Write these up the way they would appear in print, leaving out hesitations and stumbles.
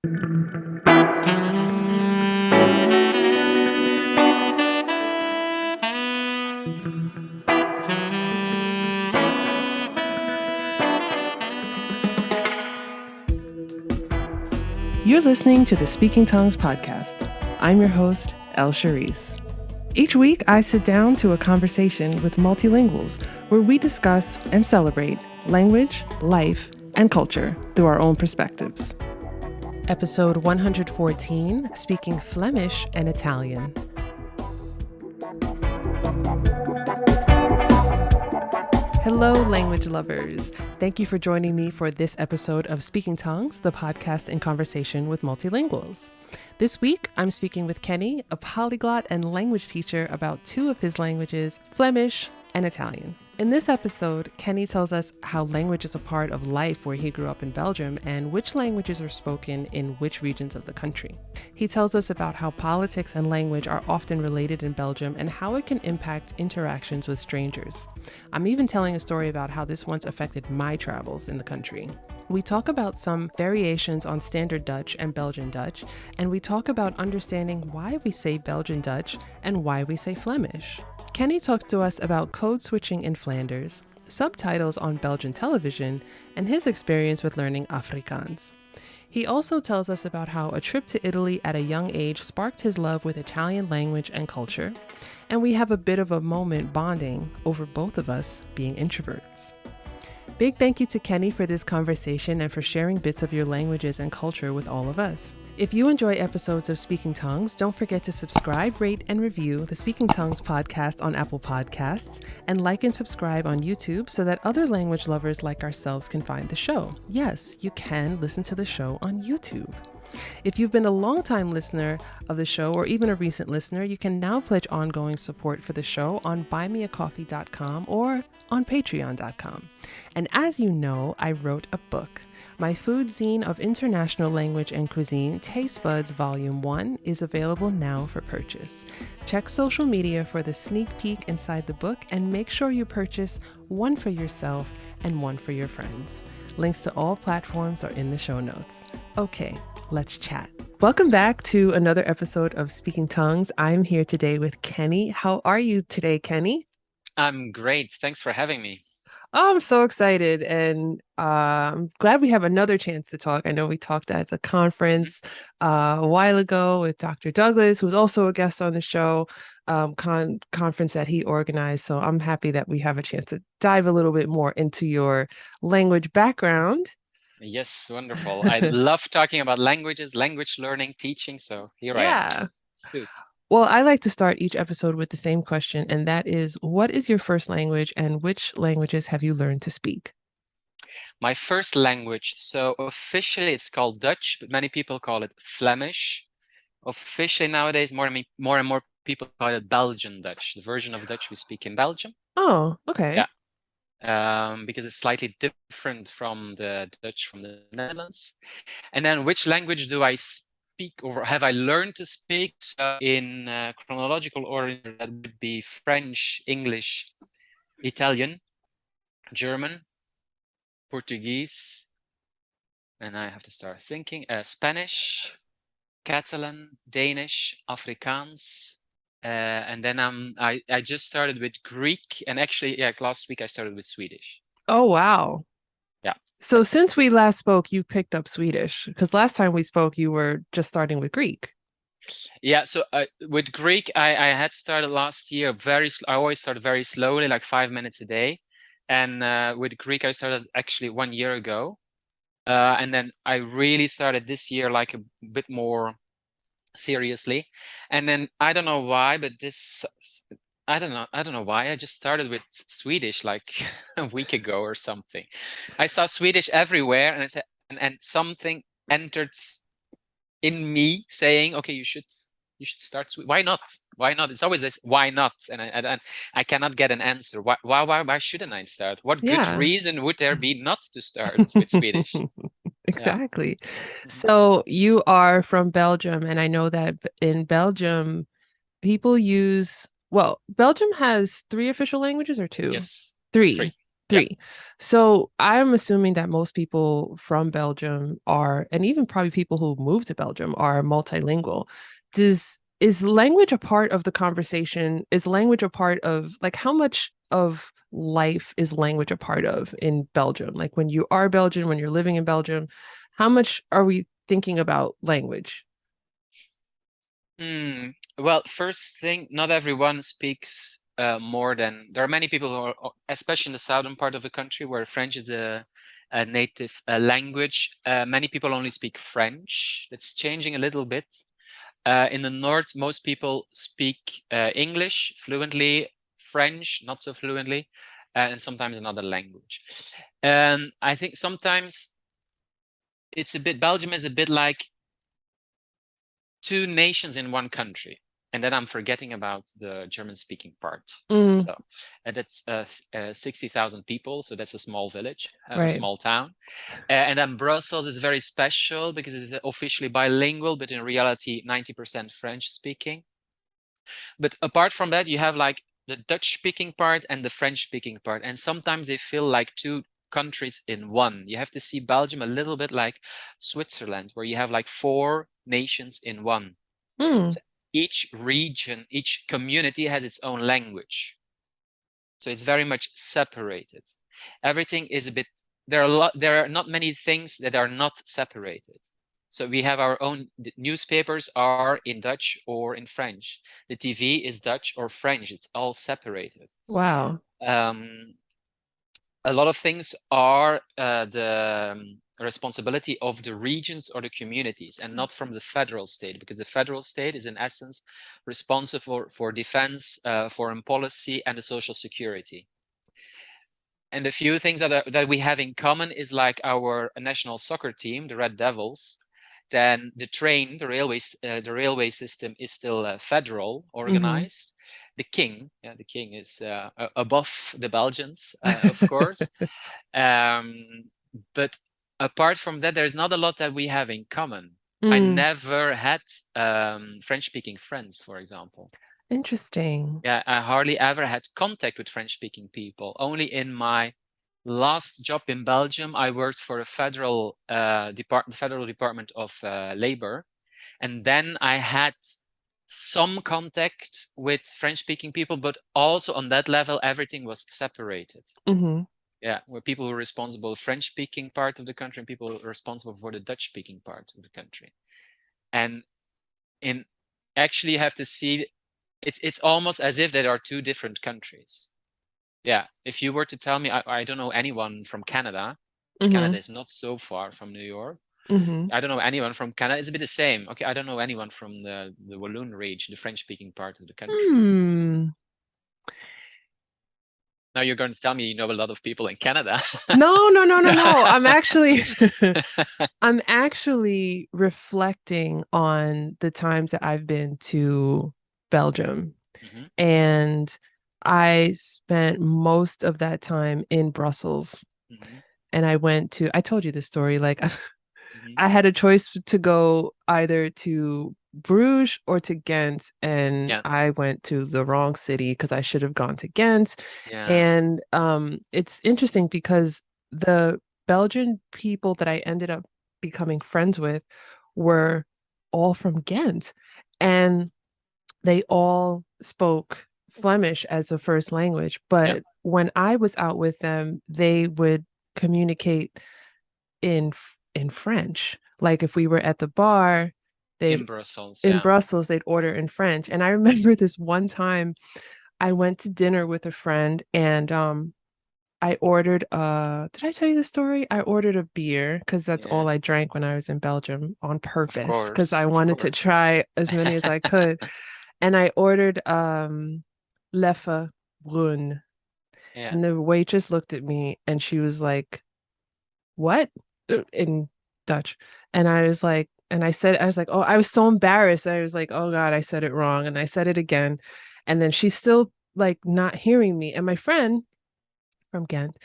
You're listening to the Speaking Tongues podcast. I'm your host, El Charisse. Each week, I sit down to a conversation with multilinguals where we discuss and celebrate language, life, and culture through our own perspectives. Episode 114, Speaking Flemish and Italian. Hello, language lovers. Thank you for joining me for this episode of Speaking Tongues, the podcast in conversation with multilinguals. This week, I'm speaking with Kenny, a polyglot and language teacher, about two of his languages, Flemish and Italian. In this episode, Kenny tells us how language is a part of life where he grew up in Belgium and which languages are spoken in which regions of the country. He tells us about how politics and language are often related in Belgium and how it can impact interactions with strangers. I'm even telling a story about how this once affected my travels in the country. We talk about some variations on Standard Dutch and Belgian Dutch, and we talk about understanding why we say Belgian Dutch and why we say Flemish. Kenny talks to us about code switching in Flanders, subtitles on Belgian television, and his experience with learning Afrikaans. He also tells us about how a trip to Italy at a young age sparked his love with Italian language and culture, and we have a bit of a moment bonding over both of us being introverts. Big thank you to Kenny for this conversation and for sharing bits of your languages and culture with all of us. If you enjoy episodes of Speaking Tongues, don't forget to subscribe, rate, and review the Speaking Tongues podcast on Apple Podcasts, and like and subscribe on YouTube so that other language lovers like ourselves can find the show. Yes, you can listen to the show on YouTube. If you've been a long-time listener of the show or even a recent listener, you can now pledge ongoing support for the show on buymeacoffee.com or on patreon.com. And as you know, I wrote a book. My food zine of international language and cuisine, Taste Buds Volume 1, is available now for purchase. Check social media for the sneak peek inside the book and make sure you purchase one for yourself and one for your friends. Links to all platforms are in the show notes. Okay, let's chat. Welcome back to another episode of Speaking Tongues. I'm here today with Kenny. How are you today, Kenny? I'm great. Thanks for having me. Oh, I'm so excited, and I'm glad we have another chance to talk. I know we talked at the conference a while ago with Dr. Douglas, who's also a guest on the show, conference that he organized. So I'm happy that we have a chance to dive a little bit more into your language background. Yes, wonderful. I love talking about languages, language learning, teaching. So here I am. Good. Well, I like to start each episode with the same question, and that is, what is your first language and which languages have you learned to speak? My first language, so officially it's called Dutch, but many people call it Flemish. Officially nowadays, more and more people call it Belgian Dutch, the version of Dutch we speak in Belgium. Oh, okay. Yeah. Because it's slightly different from the Dutch from the Netherlands. And then which language do I speak or have I learned to speak? So in chronological order, that would be French, English, Italian, German, Portuguese, and I have to start thinking, Spanish, Catalan, Danish, Afrikaans, and then I just started with Greek, and actually, last week I started with Swedish. Oh, wow. Yeah. So since we last spoke, you picked up Swedish, because last time we spoke, you were just starting with Greek. Yeah, so with Greek, I had started last year I always start very slowly, like 5 minutes a day. And with Greek, I started actually 1 year ago. And then I really started this year like a bit more seriously. And then I don't know why, but I don't know why. I just started with Swedish like a week ago or something. I saw Swedish everywhere, and I said, and something entered in me saying, okay, you should start. Why not? Why not? It's always this. Why not? And I cannot get an answer. Why shouldn't I start? What good reason would there be not to start with Swedish? Exactly. Yeah. So you are from Belgium, and I know that in Belgium, people use. Well, Belgium has 3 official languages or 2? Yes. 3. Yeah. Three. So I'm assuming that most people from Belgium are, and even probably people who move to Belgium are multilingual. Is language a part of the conversation? Is language a part of like how much of life is language a part of in Belgium? Like when you are Belgian, when you're living in Belgium, how much are we thinking about language? Well, first thing, not everyone speaks more than. There are many people who are, especially in the southern part of the country, where French is a native language. Many people only speak French. It's changing a little bit. In the north, most people speak English fluently, French not so fluently, and sometimes another language. And I think sometimes it's a bit. Belgium is a bit like two nations in one country. And then I'm forgetting about the German-speaking part. Mm, So that's 60,000 people. So that's a small village, a right. small town. And then Brussels is very special because it's officially bilingual, but in reality, 90% French-speaking. But apart from that, you have like the Dutch-speaking part and the French-speaking part. And sometimes they feel like two countries in one. You have to see Belgium a little bit like Switzerland, where you have like four nations in one. Mm, So each region, each community has its own language. So it's very much separated. Everything is a bit, there are not many things that are not separated. So we have our own newspapers are in Dutch or in French. The TV is Dutch or French. It's all separated. wow. Um, a lot of things are the responsibility of the regions or the communities and not from the federal state, because the federal state is in essence responsible for defense, foreign policy, and the social security. And the few things that we have in common is like our national soccer team, the Red Devils. Then the railway system is still federal Hmm. organized. The king is above the Belgians, of course. Um, but apart from that, there's not a lot that we have in common. I Mm, never had French-speaking friends, for example. interesting. Yeah, I hardly ever had contact with French-speaking people. Only in my last job in Belgium, I worked for a federal department of labor, and then I had some contact with French-speaking people, but also on that level, everything was separated. Hmm. Yeah, where people were responsible French-speaking part of the country and people responsible for the Dutch-speaking part of the country. And in actually you have to see it's almost as if there are two different countries. Yeah, if you were to tell me I don't know anyone from Canada, which Canada Hmm. is not so far from New York. Hmm. I don't know anyone from Canada. It's a bit the same. Okay, I don't know anyone from the Walloon region, the French-speaking part of the country. Hmm. Now you're going to tell me you know a lot of people in Canada. No, no, no, no, no. I'm actually reflecting on the times that I've been to Belgium. Hmm. And I spent most of that time in Brussels. Hmm. And I told you this story, like Hmm. I had a choice to go either to Bruges or to Ghent, and Yeah, I went to the wrong city because I should have gone to Ghent. yeah, And it's interesting because the Belgian people that I ended up becoming friends with were all from Ghent, and they all spoke Flemish as a first language. yeah. But when I was out with them, they would communicate in in French. Like if we were at the bar, they'd In Brussels, in yeah, Brussels, they'd order in French. And I remember this one time I went to dinner with a friend and I ordered did I tell you the story? I ordered a beer because that's yeah. all I drank when I was in Belgium on purpose because I Of wanted to course. try as many as I could. And I ordered Leffe Brun. Yeah, And the waitress looked at me and she was like, "What?" In Dutch. And I was like, oh, I was so embarrassed. I was like, oh God, I said it wrong. And I said it again. And then she's still like not hearing me. And my friend from Ghent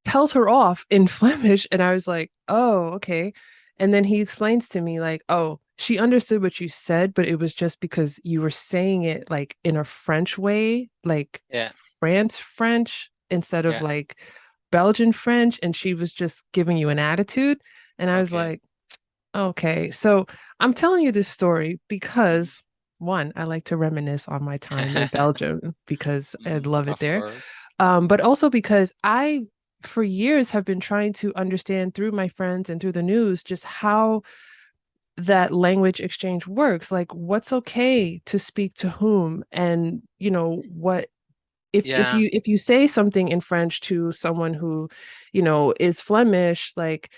tells her off in Flemish. And I was like, oh, okay. And then he explains to me, like, oh, she understood what you said, but it was just because you were saying it like in a French way, like yeah. France French. instead of Yeah. like Belgian French, and she was just giving you an attitude. And I was Okay. like, okay. So I'm telling you this story Mhm. because one, I like to reminisce on my time in Belgium because I love it Of there. course. But also because I, for years, have been trying to understand through my friends and through the news just how that language exchange works. Like, what's okay to speak to whom, and what if Yeah. you say something in French to someone who, is Flemish, like,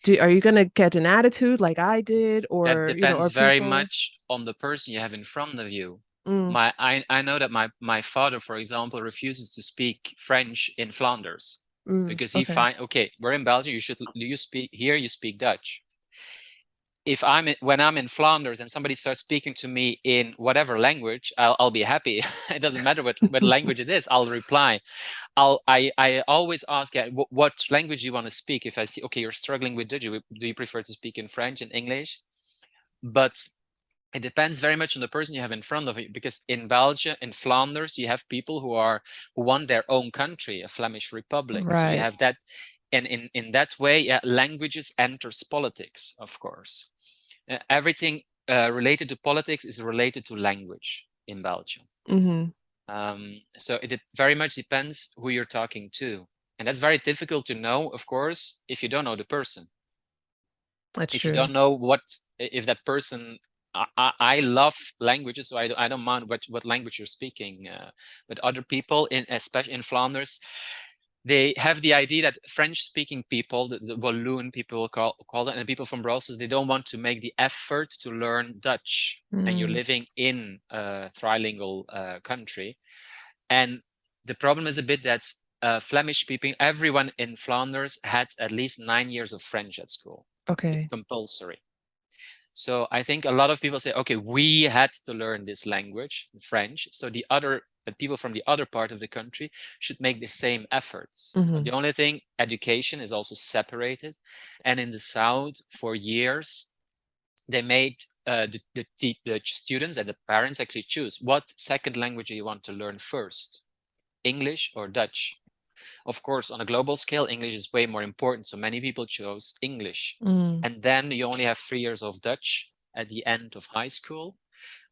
are you gonna get an attitude like I did, That or depends or very people? much on the person you have in front of you. Mm, I know that my father, for example, refuses to speak French in Flanders because he okay. find okay, we're in Belgium, you speak here, you speak Dutch. If when I'm in Flanders and somebody starts speaking to me in whatever language, I'll be happy. It doesn't matter what language it is, I'll reply. I always ask, yeah, what language do you want to speak? If I see, okay, you're struggling with Dutch, do you prefer to speak in French and English? But it depends very much on the person you have in front of you, because in Belgium, in Flanders, you have people who want their own country, a Flemish republic. So you Right. have that, and in that way, yeah, languages enters politics, of course. Everything related to politics is related to language in Belgium. Hmm. So it very much depends who you're talking to, and that's very difficult to know, of course, if you don't know the person. That's If you true. don't know if that person, I love languages, so I don't mind what language you're speaking. But other people, especially in Flanders, they have the idea that French-speaking people, the Walloon people call it, and people from Brussels, they don't want to make the effort to learn Dutch. And you're Mm, living in a trilingual country, and the problem is a bit that Flemish speaking, everyone in Flanders had at least 9 years of French at school. It's okay. compulsory. So I think a lot of people say, okay, we had to learn this language, French, so the people from the other part of the country should make the same efforts. Hmm. The only thing, education is also separated. And in the South, for years, they made the students and the parents actually choose what second language you want to learn first, English or Dutch. Of course, on a global scale, English is way more important, so many people chose English. Mm, And then you only have 3 years of Dutch at the end of high school.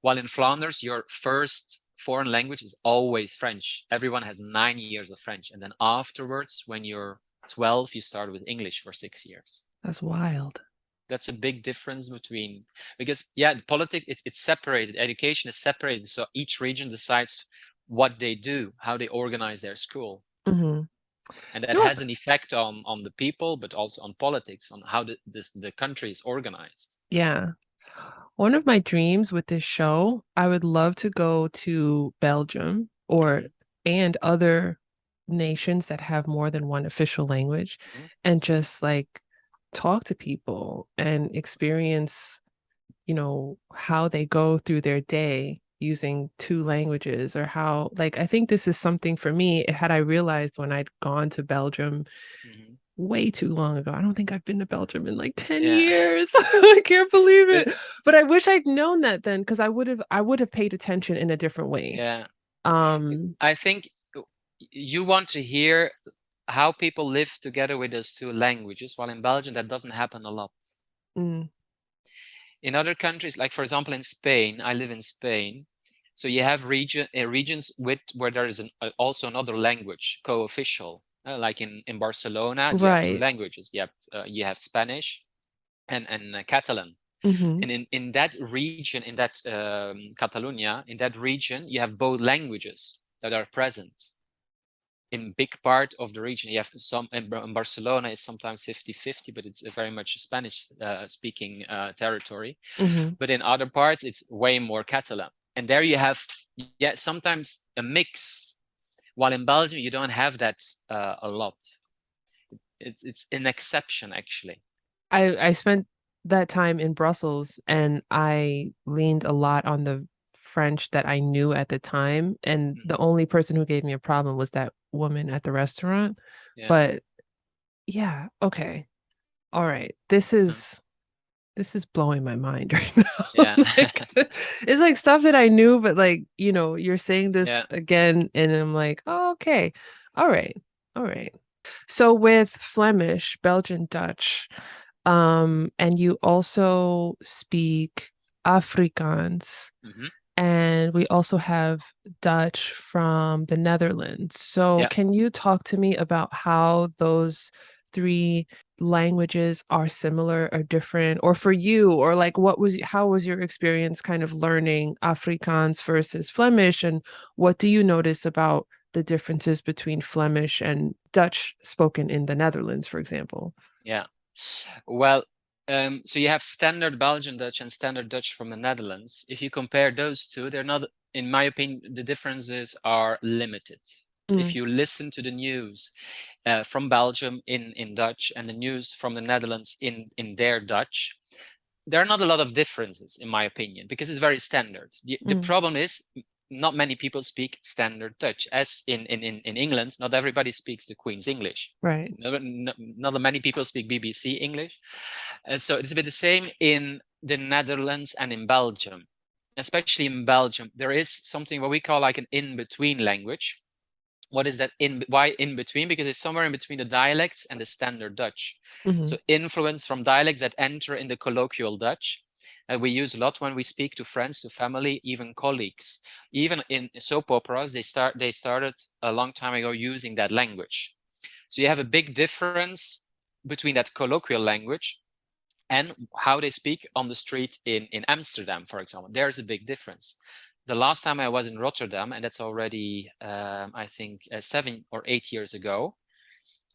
While in Flanders, your first foreign language is always French. Everyone has 9 years of French. And then afterwards, when you're 12, you start with English for 6 years. that's wild. That's a big difference between, because yeah, politics, it's separated. Education is separated. So each region decides what they do, how they organize their school. Hmm. And that No, has an effect on the people, but also on politics, on how the country is organized. yeah. One of my dreams with this show, I would love to go to Belgium or Mhm, and other nations that have more than one official language, mhm. and just like talk to people and experience, how they go through their day using two languages, or how, like, I think this is something for me, had I realized when I'd gone to Belgium Mhm. way too long ago. I don't think I've been to Belgium in like 10 Yeah. years. I can't believe But it. But I wish I'd known that then, because I would have paid attention in a different way. yeah, Um, I think you want to hear how people live together with those two languages, while in Belgium that doesn't happen a lot. mm, In other countries, like for example in Spain, I live in Spain, so you have regions where there is also another language co-official. Like in Barcelona, you have two right. languages. You have Spanish and Catalan. Hmm. And in that region, in that Catalonia, in that region, you have both languages that are present. In big part of the region, you have some in Barcelona, it's sometimes 50-50, but it's a very much Spanish speaking territory. Hmm. But in other parts, it's way more Catalan. And there you have, yeah, sometimes a mix. While in Belgium, you don't have that a lot. It's an exception, actually. I spent that time in Brussels, and I leaned a lot on the French that I knew at the time. And the Mhm. only person who gave me a problem was that woman at the restaurant. Yeah. But yeah, okay. All right. This is blowing my mind right now. Yeah. Like, it's like stuff that I knew, but like, you're saying this Yeah. again, and I'm like, oh, okay. All right. All right. So with Flemish, Belgian Dutch, and you also speak Afrikaans, Hmm. and we also have Dutch from the Netherlands. So Yeah. can you talk to me about how those three languages are similar or different, or for you, or like how was your experience kind of learning Afrikaans versus Flemish, and what do you notice about the differences between Flemish and Dutch spoken in the Netherlands, for example? Yeah. Well, so you have standard Belgian Dutch and standard Dutch from the Netherlands. If you compare those two, they're not, in my opinion, the differences are limited. If Mm, you listen to the news from Belgium in Dutch and the news from the Netherlands in their Dutch, there are not a lot of differences, in my opinion, because it's very standard. The mm, problem is not many people speak standard Dutch. As in England, not everybody speaks the Queen's English. right. Not that many people speak BBC English. So it's a bit the same in the Netherlands and in Belgium. Especially in Belgium, there is something what we call like an in-between language. What is that why in between? Because it's somewhere in between the dialects and the standard Dutch. Hmm. So influence from dialects that enter in the colloquial Dutch. And we use a lot when we speak to friends, to family, even colleagues. Even in soap operas, they started a long time ago using that language. So you have a big difference between that colloquial language and how they speak on the street in Amsterdam, for example. There's a big difference. The last time I was in Rotterdam, and that's already, I think, 7 or 8 years ago,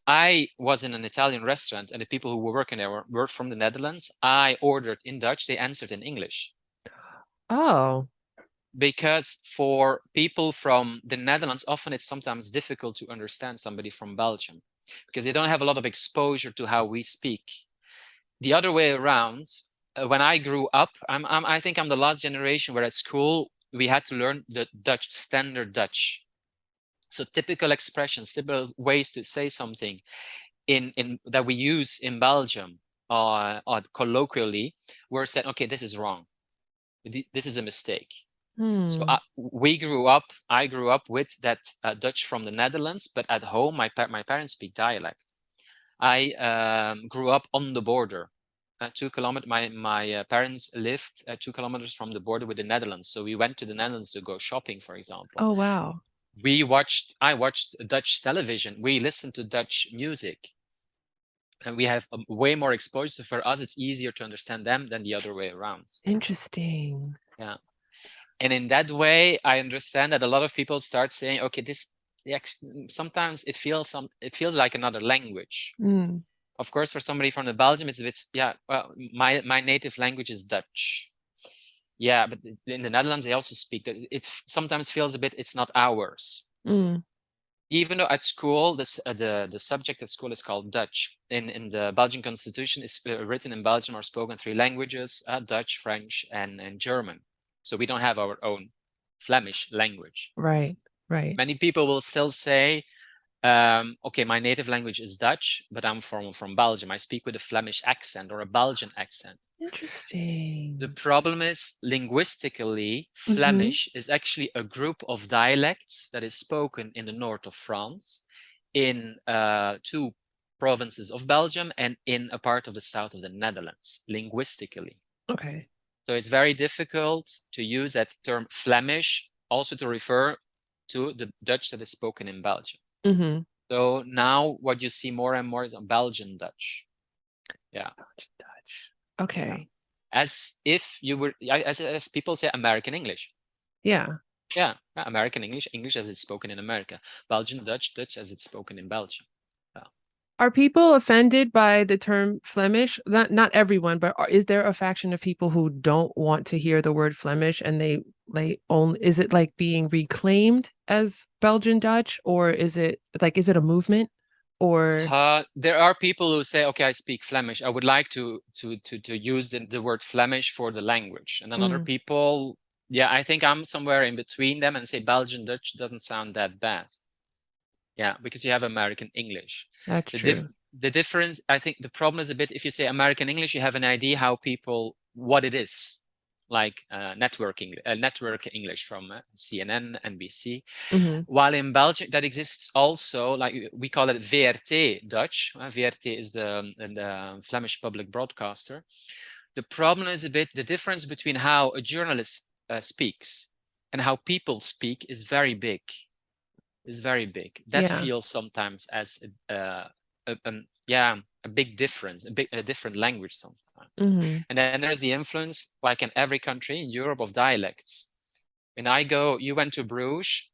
I was in an Italian restaurant, and the people who were working there were from the Netherlands. I ordered in Dutch, they answered in English. Oh, Because for people from the Netherlands, often it's sometimes difficult to understand somebody from Belgium because they don't have a lot of exposure to how we speak. The other way around, when I grew up, I think I'm the last generation where at school we had to learn the Dutch, standard Dutch. So typical expressions, typical ways to say something in that we use in Belgium or colloquially, were said, okay, this is wrong. This is a mistake. So hmm. I grew up with that Dutch from the Netherlands, but at home, my parents speak dialect. I grew up on the border. 2 kilometers. My parents lived 2 kilometers from the border with the Netherlands, so we went to the Netherlands to go shopping, for example. Oh, wow. I watched Dutch television. We listened to Dutch music, and we have way more exposure. For us, it's easier to understand them than the other way around. Interesting. Yeah, and in that way, I understand that a lot of people start saying, "Okay, this." Sometimes it feels like another language. Mm, Of course, for somebody from the Belgium, it's a bit, yeah, well, my native language is Dutch. Yeah, but in the Netherlands, they also speak that. It sometimes feels a bit, it's not ours. mm. Even though at school, the subject at school is called Dutch. In the Belgian constitution, is written in Belgium or spoken three languages, Dutch, French, and German. So we don't have our own Flemish language. Right, right. Many people will still say, okay, my native language is Dutch, but I'm from Belgium. I speak with a Flemish accent or a Belgian accent. The Interesting. problem is, linguistically, Mm-hmm. Flemish is actually a group of dialects that is spoken in the north of France, in two provinces of Belgium, and in a part of the south of the Netherlands, linguistically. Okay. So it's very difficult to use that term Flemish also to refer to the Dutch that is spoken in Belgium. Mm-hmm. So now what you see more and more is on Belgian Dutch. Yeah. Dutch. Yeah. Okay. As if you were, as people say, American English. Yeah. Yeah, American English, English as it's spoken in America. Belgian Dutch, Dutch as it's spoken in Belgium. Yeah. Are people offended by the term Flemish? Not everyone, but is there a faction of people who don't want to hear the word Flemish and they only is it like being reclaimed as Belgian Dutch, or is it a movement or There are people who say, okay, I speak Flemish. I would like to use the word Flemish for the language. And then other mm, people, yeah, I think I'm somewhere in between them and say Belgian Dutch doesn't sound that bad. Yeah, because you have American English. that's The true. the difference, I think the problem is a bit, if you say American English, you have an idea how people, what it is. like network English from CNN, NBC. Hmm. While in Belgium, that exists also, like we call it VRT Dutch. VRT is the Flemish public broadcaster. The problem is a bit the difference between how a journalist speaks and how people speak is very big. Is very big. That Yeah. feels sometimes as a big difference, a different language sometimes. Hmm. And then there's the influence, like in every country in Europe, of dialects. You went to Bruges.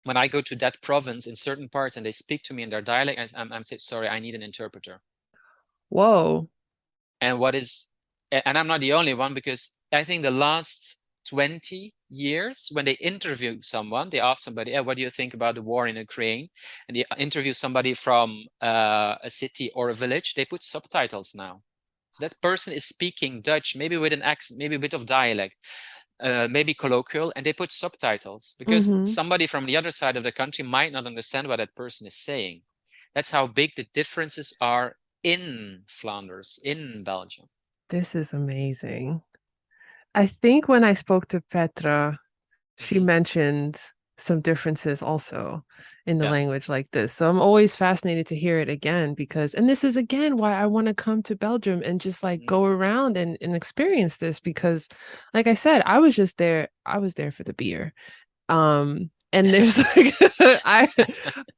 When I go to that province in certain parts and they speak to me in their dialect, I'm saying, sorry, I need an interpreter. Whoa. And I'm not the only one, because I think the last 20 years, when they interview someone, they ask somebody, what do you think about the war in Ukraine? And they interview somebody from a city or a village, they put subtitles now. So that person is speaking Dutch, maybe with an accent, maybe a bit of dialect, maybe colloquial, and they put subtitles because Hmm. somebody from the other side of the country might not understand what that person is saying. That's how big the differences are in Flanders, in Belgium. This is amazing. I think when I spoke to Petra, she Hmm. mentioned some differences also in the Yeah. language like this. So I'm always fascinated to hear it again because, and this is again why I want to come to Belgium and just like Mm. go around and experience this because, like I said, I was just there, I was there for the beer. And there's like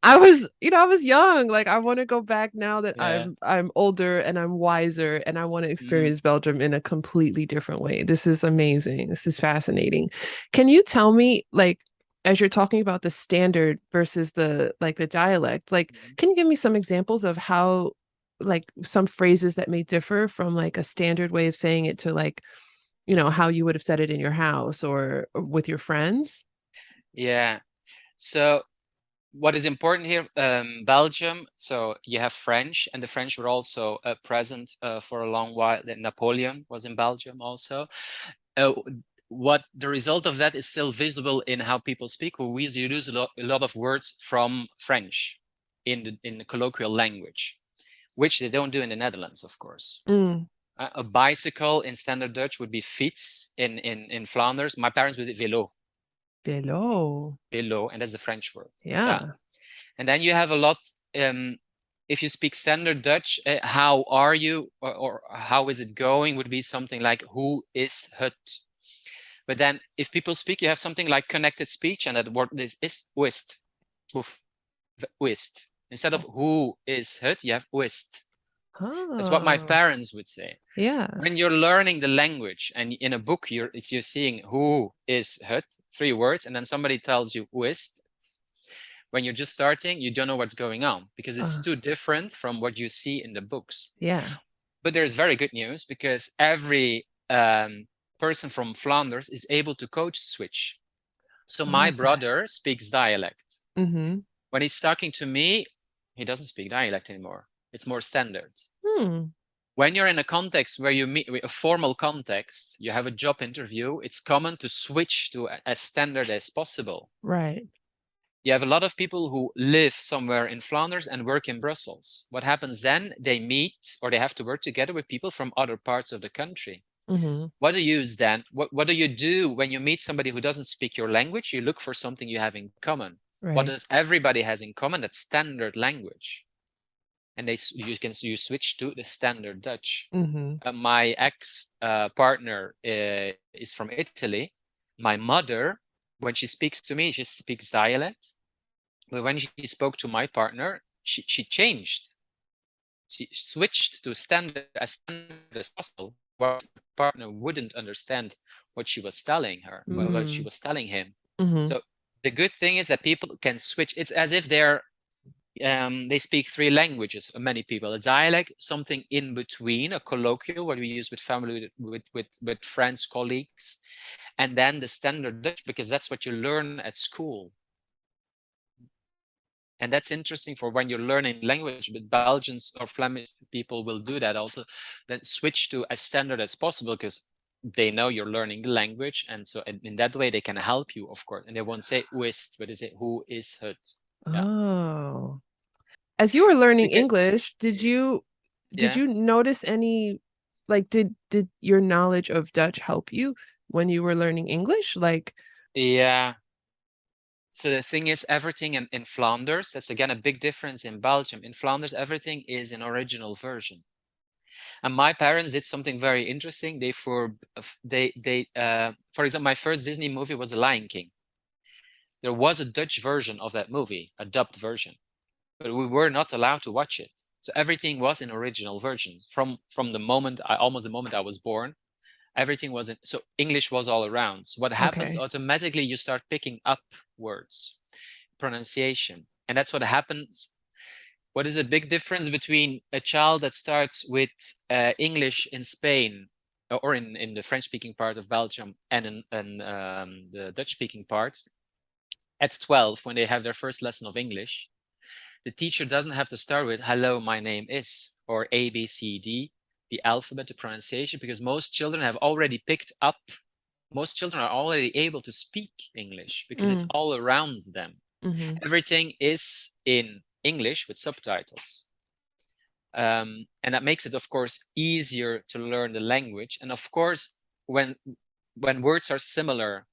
I was, I was young. Like I want to go back now that Yeah. I'm older and I'm wiser and I want to Mm. experience Belgium in a completely different way. This is amazing. This is fascinating. Can you tell me like as you're talking about the standard versus the dialect, like can you give me some examples of how like some phrases that may differ from like a standard way of saying it to like, how you would have said it in your house or with your friends? Yeah. So what is important here, Belgium, so you have French, and the French were also present for a long while. Napoleon was in Belgium also. Uh, what the result of that is still visible in how people speak. We use a lot of words from French in the colloquial language, which they don't do in the Netherlands, of course. Mm. A bicycle in standard Dutch would be fiets in Flanders. My parents would say vélo, Below. vélo, and that's the French word. Yeah. Yeah. And then you have a lot, if you speak standard Dutch, how are you or how is it going would be something like who is het. But then if people speak, you have something like connected speech, and that word is wist. Oof, wist. Instead of who is het, you have wist. That's what my Oh, parents would say. yeah. When you're learning the language and in a book you're seeing who is het, 3 words, and then somebody tells you wist, when you're just starting, you don't know what's going on because it's Uh, too different from what you see in the books. yeah. But there's very good news because every person from Flanders is able to code switch. So my Okay. brother speaks dialect. Mm-hmm. When he's talking to me, he doesn't speak dialect anymore. It's more standard. Hmm. When you're in a context where you meet a formal context, you have a job interview, it's common to switch to as standard as possible. Right. You have a lot of people who live somewhere in Flanders and work in Brussels. What happens then? They meet or they have to work together with people from other parts of the country. Mm-hmm. What do you use then? What do you do when you meet somebody who doesn't speak your language? You look for something you have in common. What Right. does everybody has in common? That's standard language. And you switch to the standard Dutch. Mm-hmm. My ex partner is from Italy. My mother, when she speaks to me, she speaks dialect. But when she spoke to my partner, she changed. She switched to standard as possible, where my partner wouldn't understand what she was telling her, what she Mm-hmm. was telling him. Mm-hmm. So the good thing is that people can switch. It's as if they speak 3 languages. Many people, a dialect, something in between, a colloquial, what we use with family, with friends, colleagues, and then the standard Dutch, because that's what you learn at school. And that's interesting for when you're learning language, but Belgians or Flemish people will do that also, then switch to as standard as possible because they know you're learning the language. And so in that way, they can help you, of course. And they won't say wist, but they say who is het. Yeah. Oh. As you were learning Because, English, did you yeah. notice any Like, did your knowledge of Dutch help you when you were learning English? Like, Yeah. So the thing is, everything in Flanders, that's again a big difference in Belgium. In Flanders, everything is an original version. And my parents did something very interesting. For example, my first Disney movie was The Lion King. There was a Dutch version of that movie, a dubbed version, but we were not allowed to watch it. So everything was in original version from the moment almost the moment I was born. Everything was in, so English was all around. So what happens okay. automatically, you start picking up words, pronunciation, and that's what happens. What is the big difference between a child that starts with English in Spain or in the French-speaking part of Belgium and in the Dutch-speaking part? At 12, when they have their first lesson of English, the teacher doesn't have to start with "Hello, my name is" or A, B, C, D, the alphabet, the pronunciation, because most children have already picked up. Most children are already able to speak English because it's all around them. Mm-hmm. Everything is in English with subtitles. And that makes it, of course, easier to learn the language. And of course, when words are similar,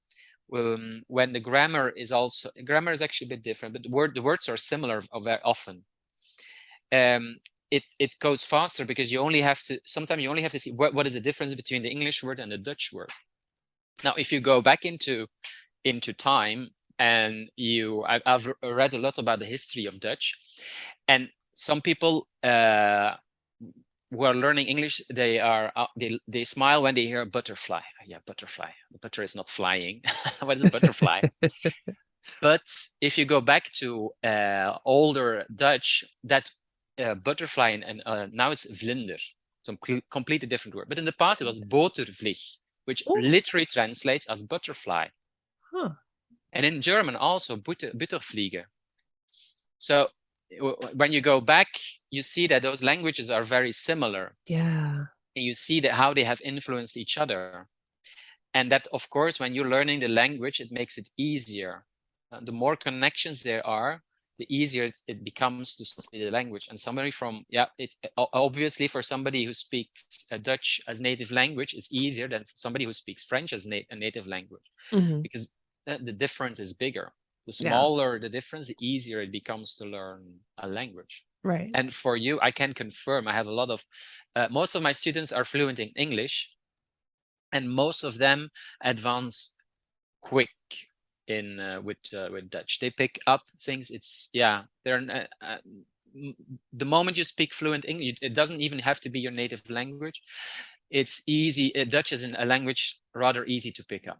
when the grammar is actually a bit different, but the words are similar very often. It goes faster because sometimes you only have to see what is the difference between the English word and the Dutch word. Now, if you go back into time, and I've read a lot about the history of Dutch, and some people who are learning English, they smile when they hear butterfly. Yeah, butterfly. The butter is not flying. What is a butterfly? But if you go back to older Dutch, that butterfly and now it's vlinder, some completely different word. But in the past it was botervlieg, which Oh, literally translates as butterfly. huh. And in German also Butterfliege. So when you go back, you see that those languages are very similar. Yeah. And you see that how they have influenced each other. And that, of course, when you're learning the language, it makes it easier. The more connections there are, the easier it becomes to study the language. And somebody obviously for somebody who speaks Dutch as native language, it's easier than somebody who speaks French as a native language, Mm-hmm. because the difference is bigger. The Yeah. smaller the difference, the easier it becomes to learn a language. Right. And for you, I can confirm, I have a lot of, most of my students are fluent in English, and most of them advance quick in with Dutch. They pick up things. They're the moment you speak fluent English, it doesn't even have to be your native language. It's easy. Dutch is a language rather easy to pick up.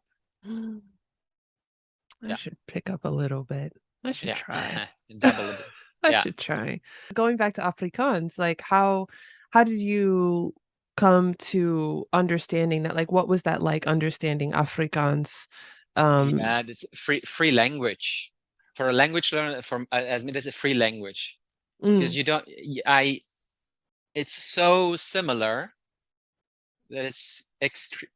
I Yeah, should pick up a little bit. I should yeah, try. dabble a bit. I Yeah. should try. Going back to Afrikaans, like how did you come to understanding that? Like what was that like understanding Afrikaans? Um, Yeah, it's free language for a language learner. As me, that's a free language because mm, you don't. It's so similar that it's extreme.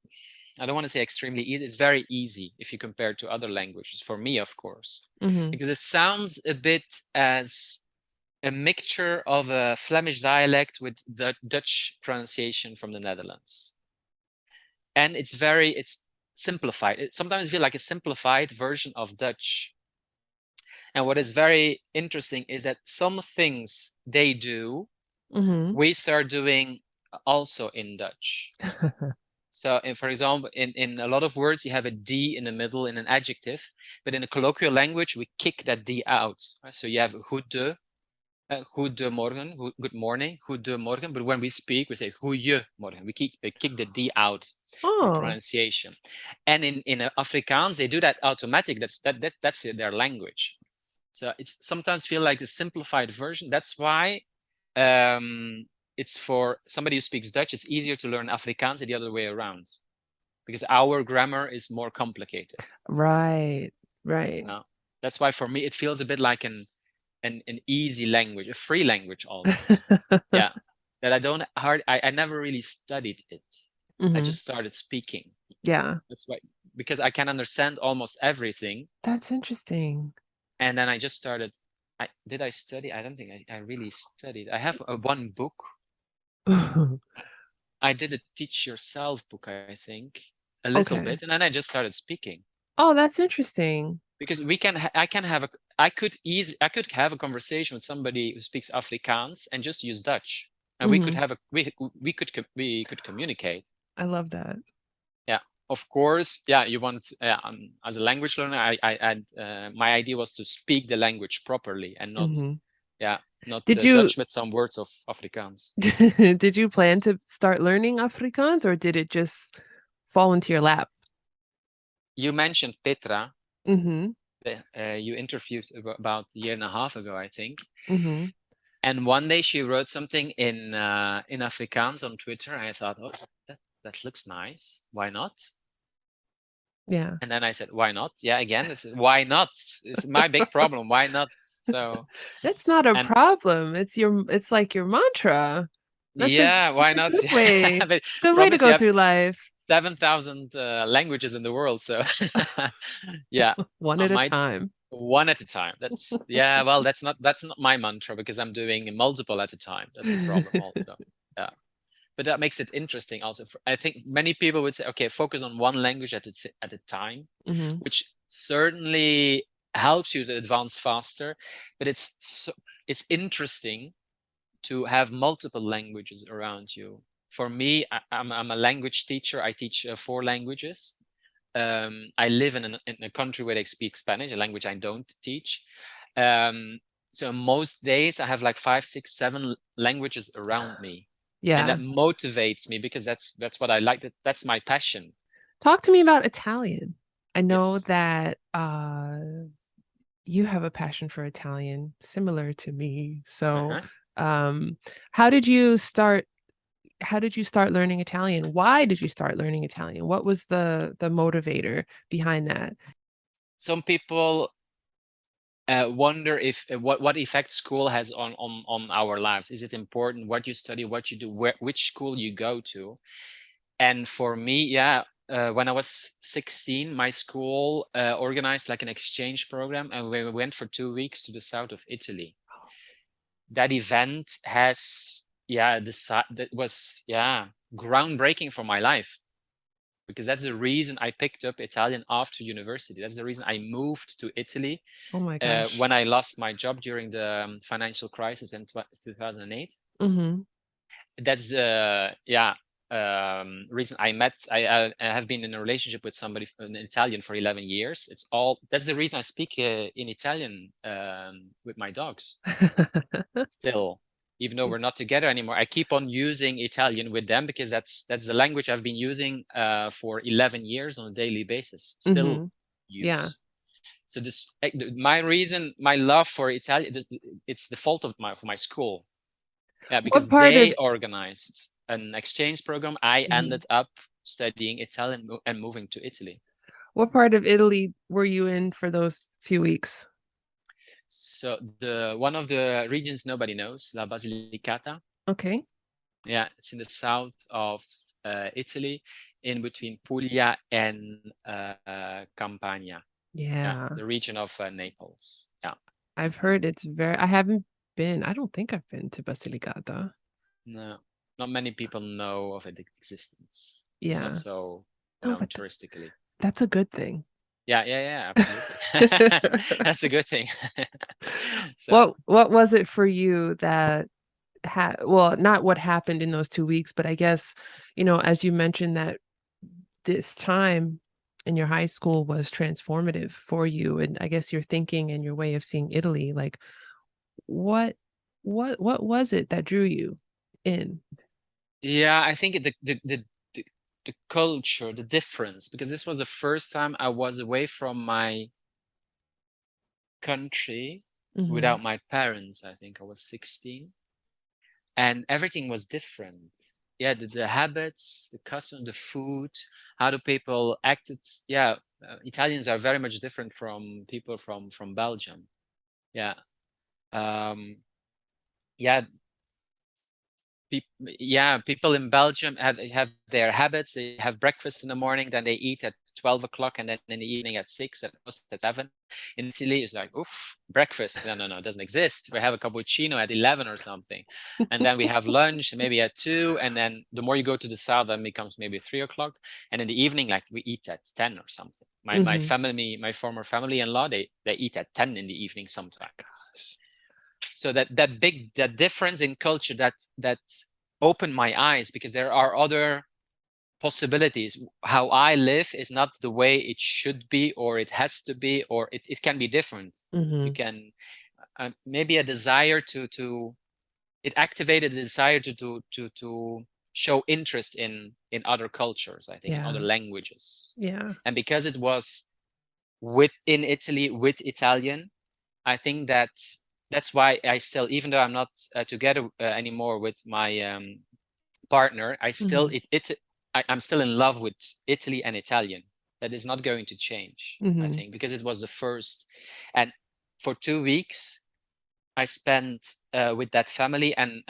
I don't want to say extremely easy. It's very easy if you compare it to other languages. For me, of course, hmm because it sounds a bit as a mixture of a Flemish dialect with the Dutch pronunciation from the Netherlands, and it's simplified. It sometimes feels like a simplified version of Dutch. And what is very interesting is that some things they do, hmm we start doing also in Dutch. So, for example, in a lot of words, you have a D in the middle in an adjective, but in a colloquial language, we kick that D out. Right? So you have goedemorgen, good morning, goedemorgen. But when we speak, we say goeiemorgen. We kick the D out from Oh, pronunciation. And in Afrikaans, they do that automatic. That's their language. So it's sometimes feel like the simplified version. That's why it's for somebody who speaks Dutch, it's easier to learn Afrikaans than the other way around, because our grammar is more complicated. right, right. That's why for me it feels a bit like an easy language, a free language almost. Yeah, that I never really studied it. I hmm just started speaking. Yeah, That's why, because I can understand almost everything, that's interesting. and then I just started. Did I study? I don't think I really studied. I have one book. I did a teach yourself book, I think, a little Okay. bit, and then I just started speaking. Oh, that's interesting. Because I could have a conversation with somebody who speaks Afrikaans and just use Dutch, and Hmm. we could communicate. I love that. Yeah, of course. Yeah, you want as a language learner, my idea was to speak the language properly and not Hmm. not Did you Dutch with some words of Afrikaans. did you plan to start learning Afrikaans or did it just fall into your lap? You mentioned Petra. Hmm. You interviewed about a year and a half ago, I think. Hmm. And one day she wrote something in Afrikaans on Twitter, and I thought, oh, that looks nice. Why not? Yeah. And then I said, why not? Yeah, again, it's why not? It's my big problem. Why not? So, That's not a and problem. It's like your mantra. yeah, why That's a not? good way. But Good way to promise you go have through life. 7,000 languages in the world. So, yeah, One I at a might time. one at a time. Yeah, well, that's not my mantra because I'm doing multiple at a time. That's the problem also. Yeah. But that makes it interesting also. I think many people would say, okay, focus on one language at a time, Hmm. which certainly helps you to advance faster. But it's interesting to have multiple languages around you. For me, I'm a language teacher. I teach 4 languages. I live in a country where they speak Spanish, a language I don't teach. So most days I have like 5, 6, 7 languages around me, and that Yeah. motivates me because that's what I like. That's my passion. Talk to me about Italian. I know Yes. that you have a passion for Italian, similar to me. So, Uh-huh. um, how did you start? How did you start learning Italian? Why did you start learning Italian? What was the motivator behind that? Some people wonder if what effect school has on our lives. Is it important what you study, what you do, which school you go to? And for me, yeah, when I was 16, my school organized like an exchange program, and we went for 2 weeks to the south of Italy. That event has, yeah, that was, yeah, groundbreaking for my life because that's the reason I picked up Italian after university. That's the reason I moved to Italy Oh my gosh. when I lost my job during the financial crisis in 2008. Hmm. That's the, yeah, reason I have been in a relationship with somebody, an Italian, for 11 years. That's the reason I speak in Italian with my dogs still, even though we're not together anymore. I keep on using Italian with them because that's the language I've been using for 11 years on a daily basis, still Hmm. Yeah. use. So my love for Italian, it's the fault of my school. Yeah, What because part of they organized an exchange program. I Mhm. ended up studying Italian and moving to Italy. What part of Italy were you in for those few weeks? So the one of the regions nobody knows, La Basilicata. Okay. Yeah, it's in the south of Italy, in between Puglia and Campania. Yeah, Yeah. the region of Naples. Yeah, I've heard it's very, I haven't been, I don't think I've been to Basilicata. no, not many people know of its existence. It's not Yeah. so No, known but touristically. that's a good thing. Yeah, absolutely. That's a good thing. So, What was it for you that well, not what happened in those 2 weeks, but I guess, as you mentioned that this time in your high school was transformative for you, and I guess your thinking and your way of seeing Italy, like what what was it that drew you in? yeah, I think the culture, the difference, because this was the first time I was away from my country Hmm. without my parents. I think I was 16, and everything was different. Yeah, the habits, the custom, the food, how do people acted. Yeah, Italians are very much different from people from Belgium. Yeah. Um, yeah, people in Belgium have their habits. They have breakfast in the morning, then they eat at 12 o'clock, and then in the evening at 6, at 7. In Italy, it's like, oof, breakfast. No, it doesn't exist. We have a cappuccino at 11 or something. And then we have lunch maybe at 2. And then the more you go to the south, then becomes maybe 3 o'clock. And in the evening, like we eat at 10 or something. My family, my former family-in-law, they eat at 10 in the evening sometimes. So that difference in culture that opened my eyes, because there are other possibilities. How I live is not the way it should be, or it has to be, or it can be different. You can maybe a desire to it activated the desire to show interest in other cultures, I think, in other languages. Yeah. And because it was in Italy with Italian, I think that's why I still, even though I'm not together anymore with my partner, I still I'm still in love with Italy and Italian. That is not going to change, I think, because it was the first. And for 2 weeks, I spent with that family, and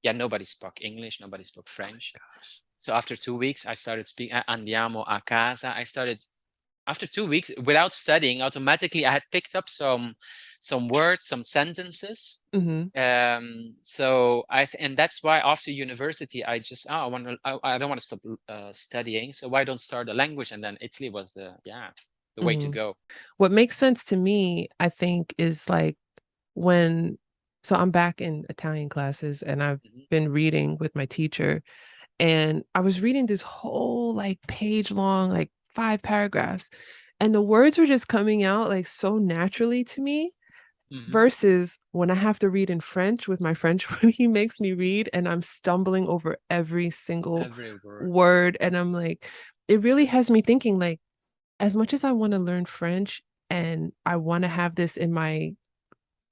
nobody spoke English, nobody spoke French. So after 2 weeks, I started speaking andiamo a casa. I started after 2 weeks without studying. Automatically, I had picked up some words, some sentences. So and that's why after university, I just I don't want to stop studying. So why don't start a language? And then Italy was the way to go. What makes sense to me, I think, is like so I'm back in Italian classes, and I've been reading with my teacher, and I was reading this whole like page long, like 5 paragraphs, and the words were just coming out like so naturally to me. Versus when I have to read in French with my French when he makes me read, and I'm stumbling over every single word. And I'm like, it really has me thinking, like, as much as I want to learn French and I want to have this in my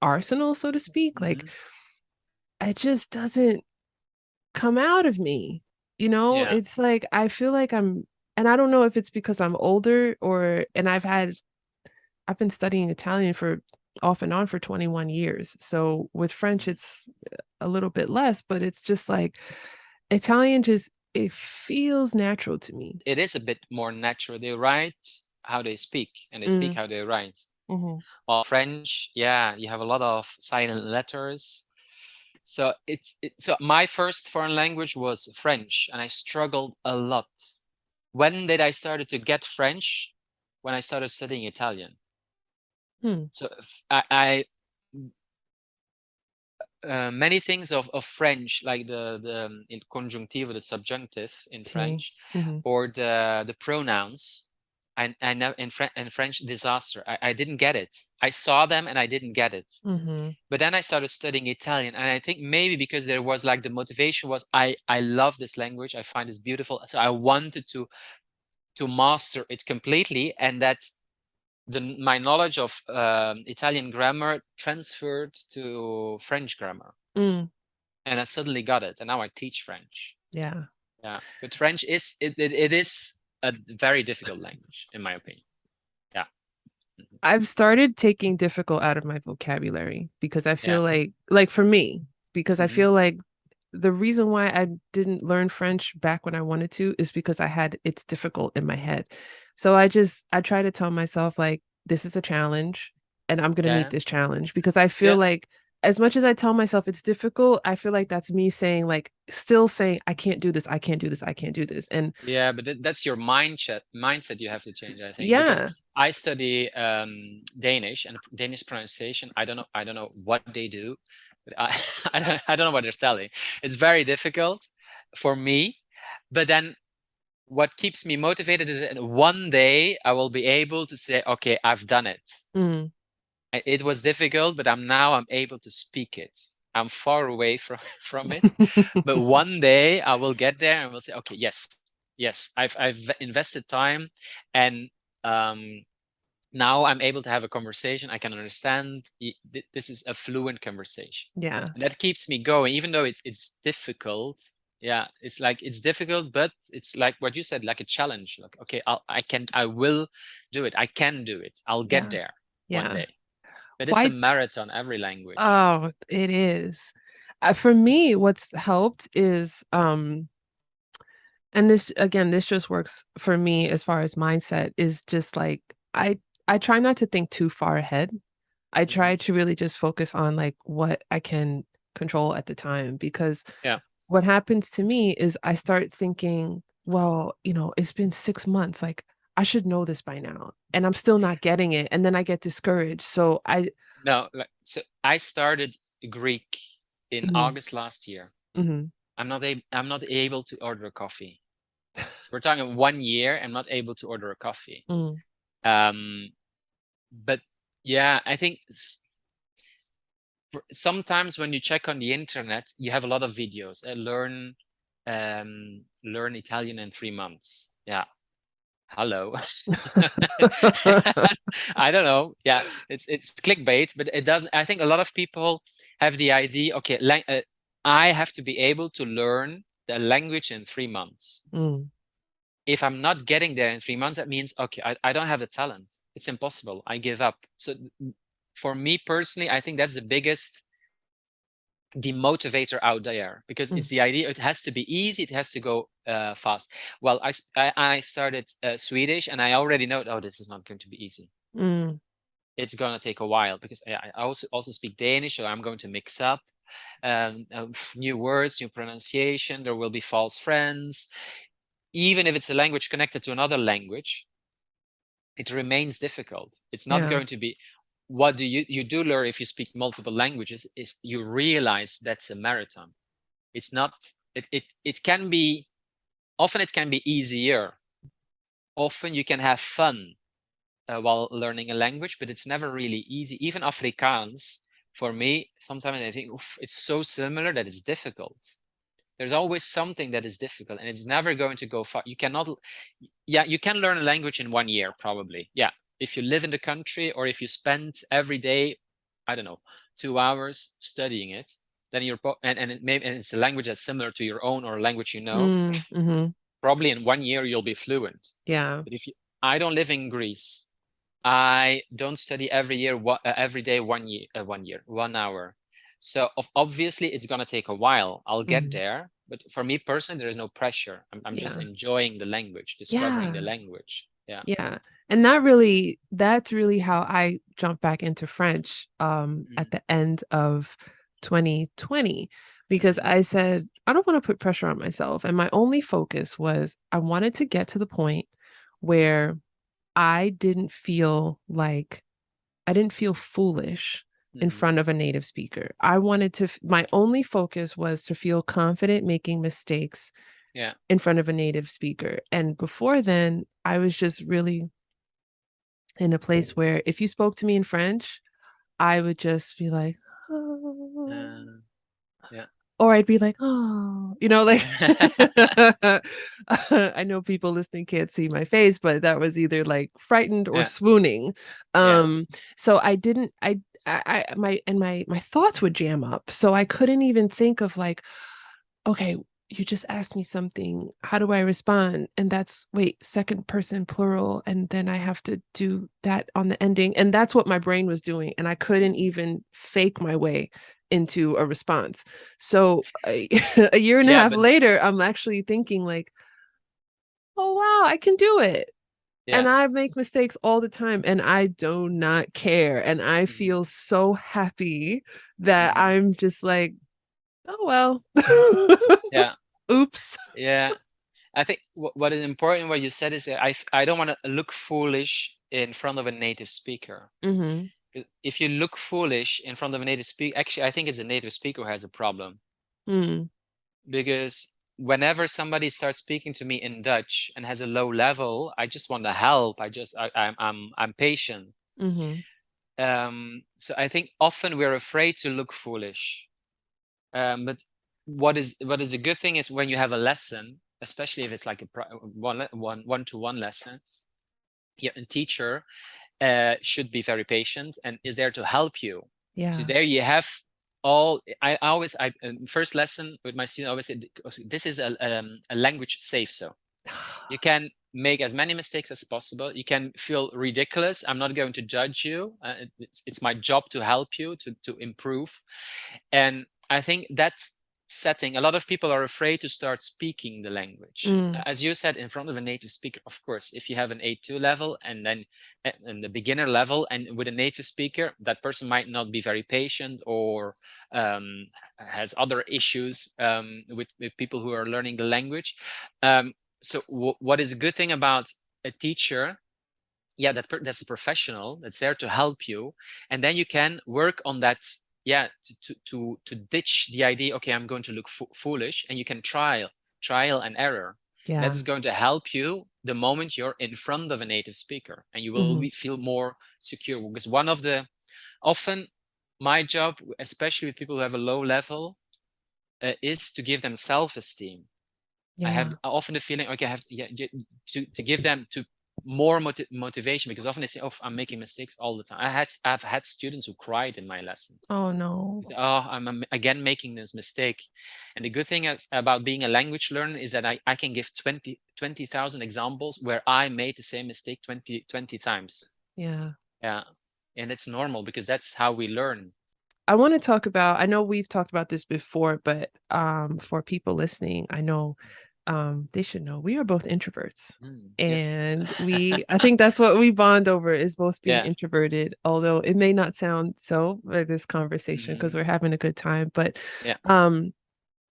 arsenal, so to speak, like, it just doesn't come out of me. It's like I feel like and I don't know if it's because I'm older, and I've been studying Italian for off and on for 21 years. So with French, it's a little bit less, but it's just like Italian it feels natural to me. It is a bit more natural. They write how they speak, and they speak how they write. While French, you have a lot of silent letters. So so my first foreign language was French, and I struggled a lot. When did I started to get French? When I started studying Italian. So I many things of French, like the in conjunctive, the subjunctive in French, or the pronouns. And I know in French, disaster. I didn't get it. I saw them and I didn't get it. But then I started studying Italian, and I think maybe because there was like the motivation was I love this language. I find this beautiful. So I wanted to master it completely, and that my knowledge of Italian grammar transferred to French grammar. And I suddenly got it, and now I teach French. Yeah. But French is it is a very difficult language, in my opinion. I've started taking difficult out of my vocabulary, because I feel like for me, because I feel like the reason why I didn't learn French back when I wanted to is because it's difficult in my head. So I try to tell myself, like, this is a challenge and I'm going to meet this challenge, because I feel like as much as I tell myself it's difficult, I feel like that's me saying, like, still saying, I can't do this, I can't do this, I can't do this. And but that's your mindset you have to change, I think. Yeah. Because I study Danish, and Danish pronunciation, I don't know what they do, but I don't know what they're telling. It's very difficult for me. But then what keeps me motivated is that one day I will be able to say, okay, I've done it. It was difficult, but I'm able to speak it. I'm far away from it, but one day I will get there and will say, okay, yes, I've invested time, and now I'm able to have a conversation. I can understand. This is a fluent conversation. And that keeps me going, even though it's difficult. It's like it's difficult, but it's like what you said, like a challenge. Like, okay, I will do it. I can do it. I'll get there one day. But it's a marathon, every language. Oh, it is. For me, what's helped is And this just works for me as far as mindset is just like I try not to think too far ahead. I try Hmm. to really just focus on like what I can control at the time because Yeah. what happens to me is I start thinking, well, it's been 6 months. Like I should know this by now, and I'm still not getting it. And then I get discouraged. So No, so I started Greek in mhm, August last year. mhm, I'm not able to order a coffee. So we're talking 1 year. I'm not able to order a coffee. mm, Um, but yeah, I think sometimes when you check on the internet, you have a lot of videos. Learn Italian in 3 months. Yeah. Hello. I don't know. Yeah, it's clickbait, but it does. I think a lot of people have the idea, okay, I have to be able to learn the language in 3 months. mm, If I'm not getting there in 3 months, that means, okay, I don't have the talent. It's impossible. I give up. So for me personally, I think that's the biggest demotivator out there because mm, it's the idea it has to be easy, it has to go fast. Well, I started Swedish and I already know, oh, this is not going to be easy. mm, It's going to take a while because I also speak Danish, so I'm going to mix up new words, new pronunciation. There will be false friends. Even if it's a language connected to another language, it remains difficult. It's not yeah, going to be. What you do learn if you speak multiple languages is you realize that's a marathon. It's not. It can be. Often it can be easier. Often you can have fun while learning a language, but it's never really easy. Even Afrikaans, for me, sometimes I think, oof, it's so similar that it's difficult. There's always something that is difficult, and it's never going to go far. You cannot. Yeah, you can learn a language in 1 year, probably. Yeah, if you live in the country or if you spend every day, I don't know, 2 hours studying it, then and it's a language that's similar to your own or a language you know, mm-hmm, probably in 1 year you'll be fluent. yeah, But I don't live in Greece. I don't study every year, every day, 1 year, 1 year, 1 hour. So obviously it's gonna take a while. I'll get mm, there, but for me personally, there is no pressure. I'm just yeah, enjoying the language, discovering the yeah. language. Yeah. Yeah. And that's really how I jumped back into French Mm, at the end of 2020 because mm, I said I don't want to put pressure on myself and my only focus was I wanted to get to the point where I didn't feel like I didn't feel foolish in mm, front of a native speaker. I wanted to my only focus was to feel confident making mistakes yeah. in front of a native speaker. And before then, I was just really in a place where if you spoke to me in French, I would just be like, oh, Yeah. or I'd be like, oh, like I know people listening can't see my face, but that was either like frightened or Yeah. swooning. Yeah. Um, so I didn't, my thoughts would jam up. So I couldn't even think of like, okay, you just asked me something. How do I respond? And that's, wait, second person plural. And then I have to do that on the ending. And that's what my brain was doing. And I couldn't even fake my way into a response. So a year and a Yeah. half But later, I'm actually thinking, like, oh, wow, I can do it. yeah. And I make mistakes all the time and I do not care. And I Hmm. feel so happy that Hmm. I'm just like, oh, well. Yeah. Oops. Yeah. I think what is important, what you said is that I don't want to look foolish in front of a native speaker. Mm-hmm. If you look foolish in front of a native speaker, actually, I think it's a native speaker who has a problem Mm, because whenever somebody starts speaking to me in Dutch and has a low level, I just want to help. I'm patient. mm-hmm. So I think often we're afraid to look foolish. But what is a good thing is when you have a lesson, especially if it's like a one-to-one lesson, yeah, a teacher should be very patient and is there to help you. So Yeah. there you have all. I always I first lesson with my student I always say this is a language safe zone. You can make as many mistakes as possible. You can feel ridiculous. I'm not going to judge you. It's my job to help you to improve. And I think that's setting, a lot of people are afraid to start speaking the language. As you said, in front of a native speaker, of course, if you have an A2 level and then in the beginner level and with a native speaker, that person might not be very patient or has other issues with people who are learning the language. So what is a good thing about a teacher? Yeah, that's a professional that's there to help you, and then you can work on that. Yeah, to ditch the idea. Okay, I'm going to look foolish, and you can trial and error. And that Yeah. is going to help you the moment you're in front of a native speaker, and you will feel more secure. Because one of the often my job, especially with people who have a low level, is to give them self-esteem. I have often the feeling, okay, I have to give them to more motivation, because often they say, oh, I'm making mistakes all the time. I've had students who cried in my lessons. Oh no. Oh, I'm again making this mistake. And the good thing about being a language learner is that I can give 20,000 examples where I made the same mistake 20 times. Yeah. Yeah. And it's normal because that's how we learn. I want to talk about, I know we've talked about this before, but for people listening, I know they should know we are both introverts. Yes. And I think that's what we bond over, is both being Yeah. introverted, although it may not sound so for this conversation because we're having a good time. But Yeah.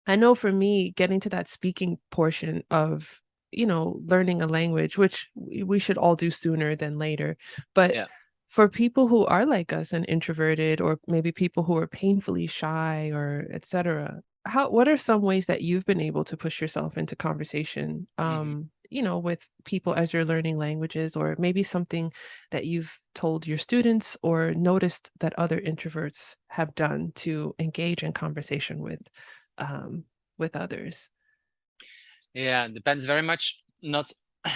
I know for me, getting to that speaking portion of, learning a language, which we should all do sooner than later. But Yeah. for people who are like us and introverted, or maybe people who are painfully shy or etc., what are some ways that you've been able to push yourself into conversation, with people as you're learning languages, or maybe something that you've told your students or noticed that other introverts have done to engage in conversation with others? Yeah, depends very much not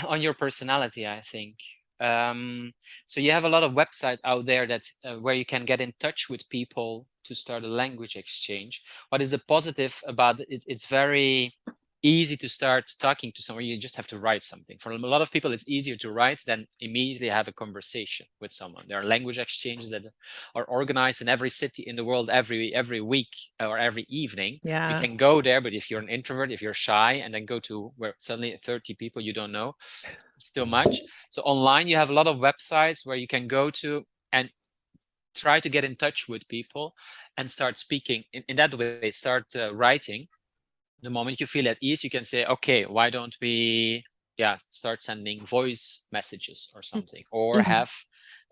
on your personality, I think. So you have a lot of websites out there that where you can get in touch with people to start a language exchange. What is the positive about it? It's very easy to start talking to someone. You just have to write something. For a lot of people, it's easier to write than immediately have a conversation with someone. There are language exchanges that are organized in every city in the world every week or every evening. You Yeah. can go there, but if you're an introvert, if you're shy, and then go to where suddenly 30 people you don't know, it's too much. So online, you have a lot of websites where you can go to and try to get in touch with people and start speaking in that way. Start writing. The moment you feel at ease, you can say, okay, why don't we start sending voice messages or something, or have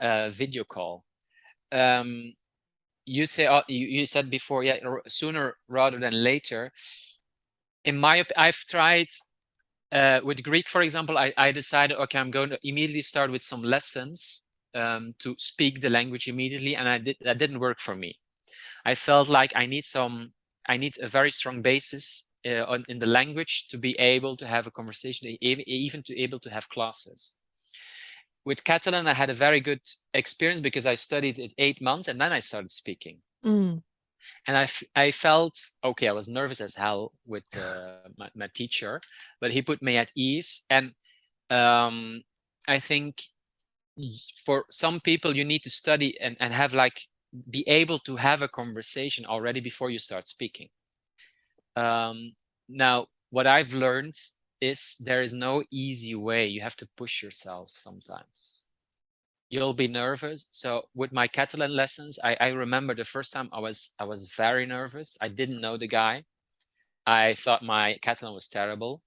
a video call. You said before, sooner rather than later. I've tried with Greek, for example. I decided, okay, I'm going to immediately start with some lessons to speak the language immediately, and that didn't work for me. I felt like I need a very strong basis in the language to be able to have a conversation, even to able to have classes. With Catalan, I had a very good experience because I studied it 8 months and then I started speaking. And I felt, okay, I was nervous as hell with my teacher, but he put me at ease. And I think for some people, you need to study and have be able to have a conversation already before you start speaking. Now, what I've learned is there is no easy way. You have to push yourself sometimes. You'll be nervous. So with my Catalan lessons, I remember the first time I was very nervous. I didn't know the guy. I thought my Catalan was terrible.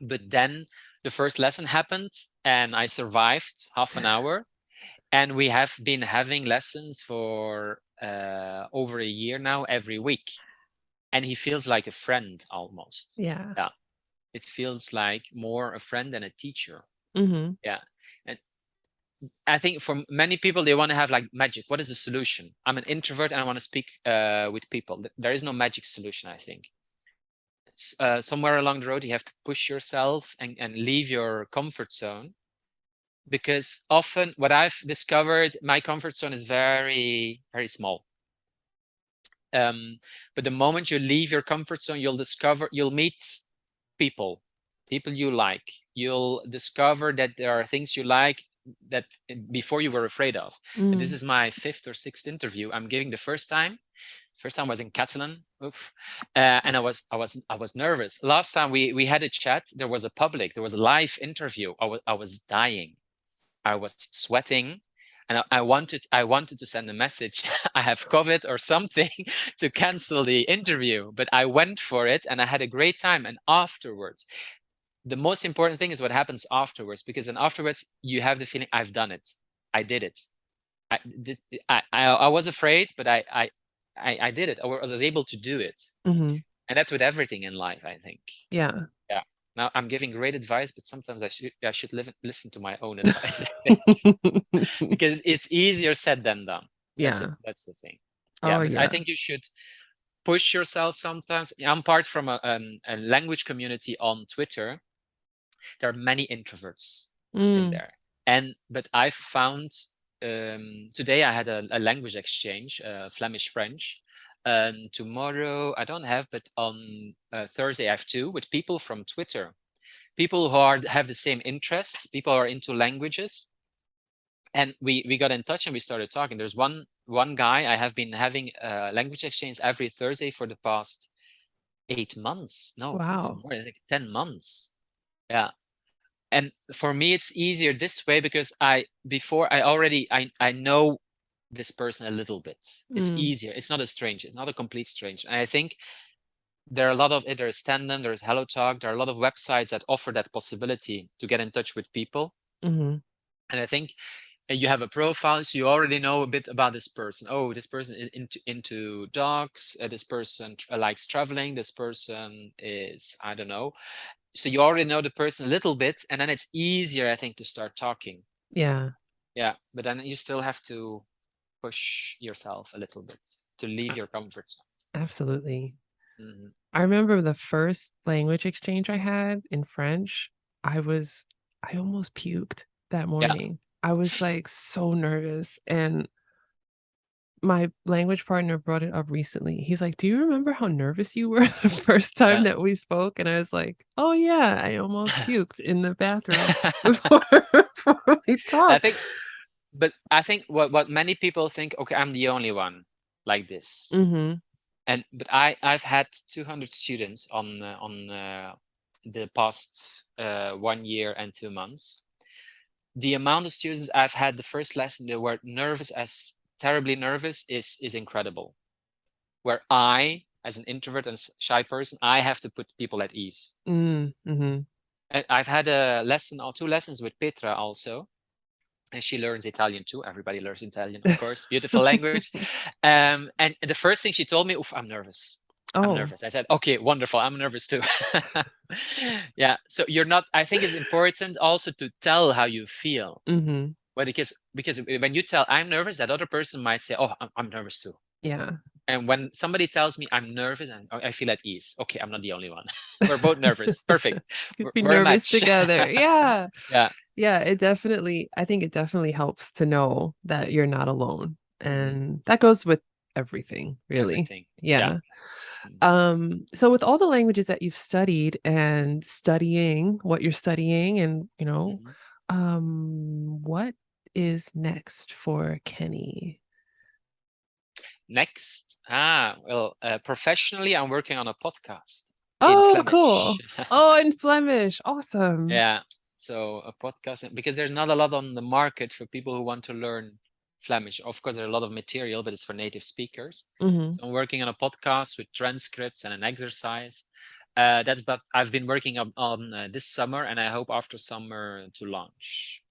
But then the first lesson happened and I survived half an hour. And we have been having lessons for over a year now, every week. And he feels like a friend almost. Yeah. Yeah. It feels like more a friend than a teacher. Yeah. And I think for many people, they want to have like magic. What is the solution? I'm an introvert and I want to speak with people. There is no magic solution, I think. Somewhere along the road, you have to push yourself and leave your comfort zone. Because often what I've discovered, my comfort zone is very, very small. But the moment you leave your comfort zone, you'll meet people you like. You'll discover that there are things you like that before you were afraid of. And this is my 5th or 6th interview I'm giving the first time. First time was in Catalan. Oof. And I was nervous. Last time we had a chat, there was a live interview. I was dying. I was sweating, and I wanted to send a message. I have COVID or something to cancel the interview, but I went for it and I had a great time. And afterwards, the most important thing is what happens afterwards, because then afterwards you have the feeling, I've done it. I did it. I was afraid, but I did it. I was able to do it. Mm-hmm. And that's with everything in life, I think. Yeah. Yeah. Now I'm giving great advice, but sometimes I should listen to my own advice, I think, because it's easier said than done. Yeah. That's the thing. Yeah, Oh, but I yeah. think you should push yourself sometimes. I'm part from a language community on Twitter. There are many introverts in there, but I've found today I had a language exchange, Flemish French. Tomorrow I don't have, but on Thursday I have two with people from Twitter, people who have the same interests, people who are into languages, and we got in touch and we started talking. There's one guy I have been having a language exchange every Thursday for the past 8 months. No, it's Wow. more. It's like 10 months. Yeah. And for me, it's easier this way because I know this person a little bit. It's easier. It's not a stranger. It's not a complete stranger. And I think there are a lot of there's Tandem, there's Hello Talk, there are a lot of websites that offer that possibility to get in touch with people. And I think you have a profile, so you already know a bit about this person. Oh, this person is into dogs. This person likes traveling. This person is, I don't know. So you already know the person a little bit, and then it's easier, I think, to start talking. Yeah. Yeah, but then you still have to push yourself a little bit to leave your comfort zone. Absolutely. I remember the first language exchange I had in French. I almost puked that morning. I was like so nervous, and my language partner brought it up recently. He's like, "Do you remember how nervous you were the first time that we spoke?" And I was like, "Oh yeah, I almost puked in the bathroom before we talked." I think what many people think, okay, I'm the only one like this. But I've had 200 students on the past 1 year and 2 months. The amount of students I've had the first lesson they were terribly nervous is incredible. Where I, as an introvert and shy person, I have to put people at ease. I've had a lesson or 2 lessons with Petra also. And she learns Italian too. Everybody learns Italian, of course. Beautiful language. And the first thing she told me, "Oof, I'm nervous. I'm nervous." I said, "Okay, wonderful. I'm nervous too." Yeah. So I think it's important also to tell how you feel. Well, because when you tell I'm nervous, that other person might say, "Oh, I'm nervous too." Yeah. And when somebody tells me I'm nervous, I feel at ease. Okay, I'm not the only one. We're both nervous. Perfect. Be We're a nervous match. together. Yeah. Yeah. Yeah, I think it definitely helps to know that you're not alone. And that goes with everything, really. Everything. Yeah. So with all the languages that you've studied and studying what you're studying and, what is next for Kenny? Next, well, professionally, I'm working on a podcast in Oh, Flemish. cool. Oh, in Flemish. Awesome. Yeah. So a podcast, because there's not a lot on the market for people who want to learn Flemish. Of course, there's a lot of material, but it's for native speakers. So I'm working on a podcast with transcripts and an exercise. That's what I've been working on this summer, and I hope after summer to launch.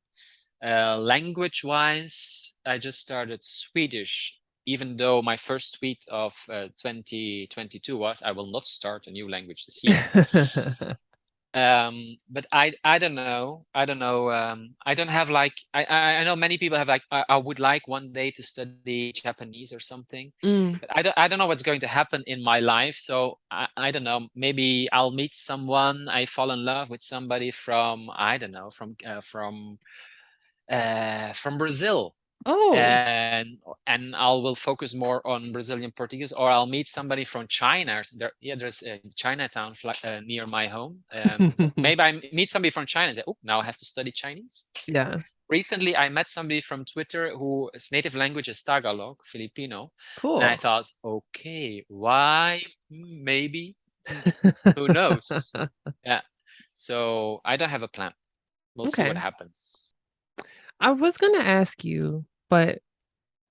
Language-wise, I just started Swedish, even though my first tweet of 2022 was, "I will not start a new language this year." But I don't know. I don't have like I know many people have like I would like one day to study Japanese or something. But I don't know what's going to happen in my life. So I don't know. Maybe I'll meet someone. I fall in love with somebody from I don't know from Brazil. Oh. And I will focus more on Brazilian Portuguese, or I'll meet somebody from China. There's a Chinatown near my home. So maybe I meet somebody from China and say, "Oh, now I have to study Chinese." Yeah. recently I met somebody from Twitter whose native language is Tagalog, Filipino, and I Cool. thought, okay, why? Maybe. Who knows? Yeah. So I don't have a plan. We'll see what Okay. happens. I was gonna ask you, but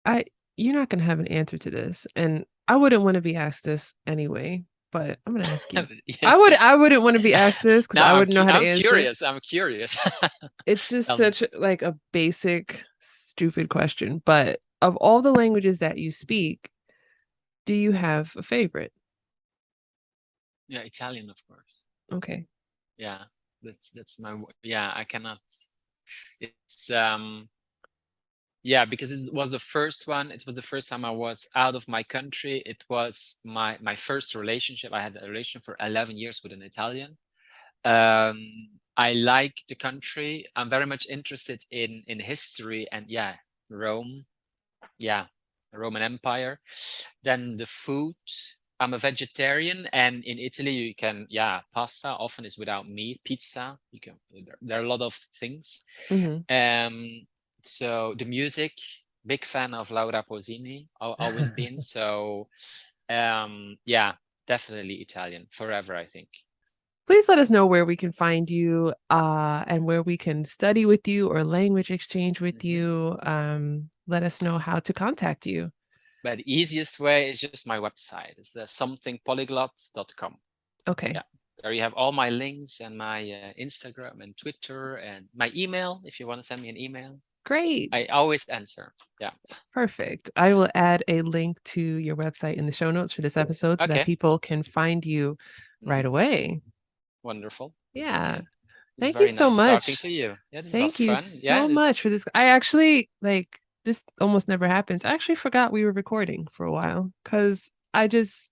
I you're not gonna have an answer to this, and I wouldn't want to be asked this anyway, but I'm gonna ask you. Yes. I wouldn't want to be asked this because I Now wouldn't know how to I'm answer. curious. I'm curious. It's just Tell me. such like a basic, stupid question. But of all the languages that you speak, do you have a favorite? Yeah, Italian, of course. Okay. Yeah, that's my yeah. I cannot. It's yeah, because it was the first one. It was the first time I was out of my country. It was my first relationship. I had a relation for 11 years with an Italian. I like the country. I'm very much interested in history and yeah, Rome. Yeah, the Roman Empire. Then the food. I'm a vegetarian, and in Italy you can, yeah, pasta often is without meat. Pizza, you can. There are a lot of things. Hmm. So the music, big fan of Laura Pausini, always been. So, yeah, definitely Italian forever, I think. Please let us know where we can find you, and where we can study with you or language exchange with Mhm. you. Let us know how to contact you. But the easiest way is just my website. It's somethingpolyglot.com. Okay. Yeah, there you have all my links and my Instagram and Twitter and my email if you want to send me an email. Great. I always answer. Yeah. Perfect. I will add a link to your website in the show notes for this episode so that Okay. people can find you right Mhm. away. Wonderful. Yeah. Okay. It's Thank you very so nice talking much. to you. Yeah, this was Thank you fun. Yeah, so much for this. I actually like this almost never happens. I actually forgot we were recording for a while because I just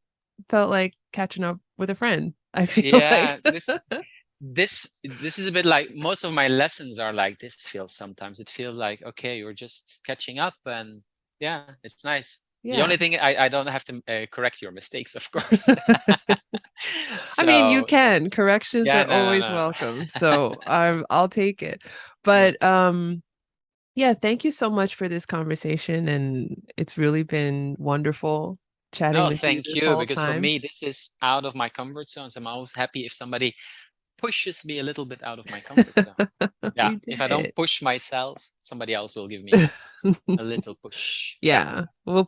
felt like catching up with a friend. I feel like yeah, this is a bit like most of my lessons are like this feels sometimes. It feels like, okay, you're just catching up and yeah, it's nice. The yeah. only thing I don't have to correct your mistakes, of course. I mean, you So, can. Corrections yeah, are no, always no, welcome. no. So I'll take it. Yeah. But yeah, thank you so much for this conversation. And it's really been wonderful chatting No, with you thank this you, whole because for time. me, this is out of my comfort zone. So I'm always happy if somebody pushes me a little bit out of my comfort zone. Yeah, We if did I don't it. push myself, somebody else will give me a little push. Yeah, Yeah,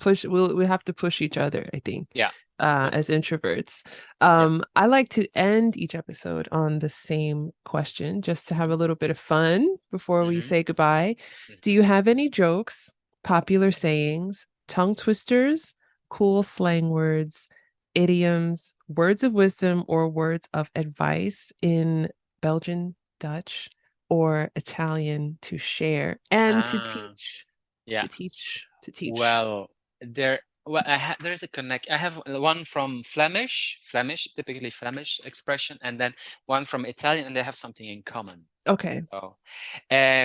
we have to push each other, I think, yeah, as totally. introverts. Yeah. I like to end each episode on the same question just to have a little bit of fun before we Mm-hmm. say goodbye. Do Mm-hmm. you have any jokes, popular sayings, tongue twisters, cool slang words, idioms, words of wisdom, or words of advice in Belgian, Dutch, or Italian to share and to Ah, teach? yeah. To teach. Well, there's a connect. I have one from Flemish, typically Flemish expression, and then one from Italian, and they have something in common. Okay. Oh,